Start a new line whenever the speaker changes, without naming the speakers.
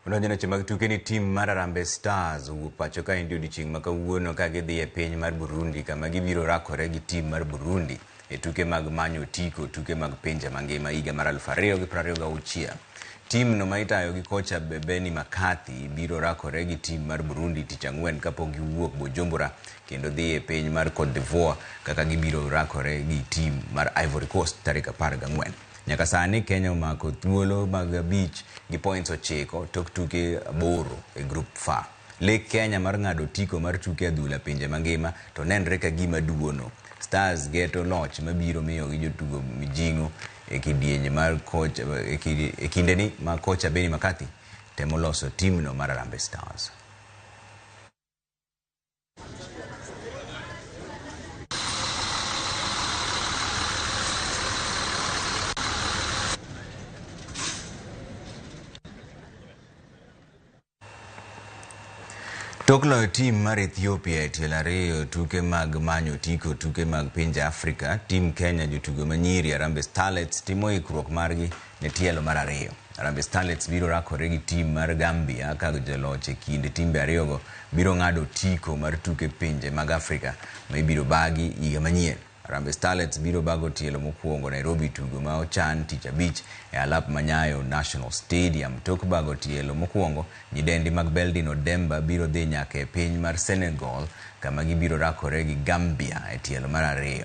Unajua chama tuke ni team mar Harambee Stars pacho ka indio diching makawuono ka gidhi e piny mar Burundi kama gibiro rakore gi team mar Burundi e tuke mag manyo tiko tuke mag pinje mangima higa mar 2026. Team no maitayo gi kocha Benni McCarthy biro rakore gi team mar Burundi tich ang'wen kapok giwuok Bujumbura kendo dhi e piny mar Cote d'Ivoire kaka gibiro rakore gi team mar Ivory Coast tarik 14. Nyaka sani Kenya omako thuolo mag beach gi points 9 tok tuke 8 e group F. Lek Kenya mar ng'ado tiko mar tuke adhula pinje mangima to nenre ka gima duono. Stars geto loch mabiro miyo gi jotugo mijing'o e kidienje mar coach e kindeni ma kocha Benni McCarthy temo loso team no mar Harambee Stars. Toklo team mar Ethiopia e tielo ariyo tuke mag manyo tiko tuke mag pinje Afrika, team Kenya jotugo manyiri Harambee Starlets timo ikruok margi ne tielo mar ariyo. Harambee Starlets biro rakore gi team mar Gambia ka joloch e kind timbe ariyogo biro ng'ado tiko mar tuke pinje mag Afrika ma ibiro bagi higa manyien. Harambee Starlets biro bago tielo mokwongo Nairobi tugo ma ochan tich abich e alap Manyayo National Stadium. Tok bago tielo mokwongo nyidendi mag Beldin Odemba biro dhi nyaka e piny mar Senegal kama gibiro rakore gi Gambia e tielo mar ariyo.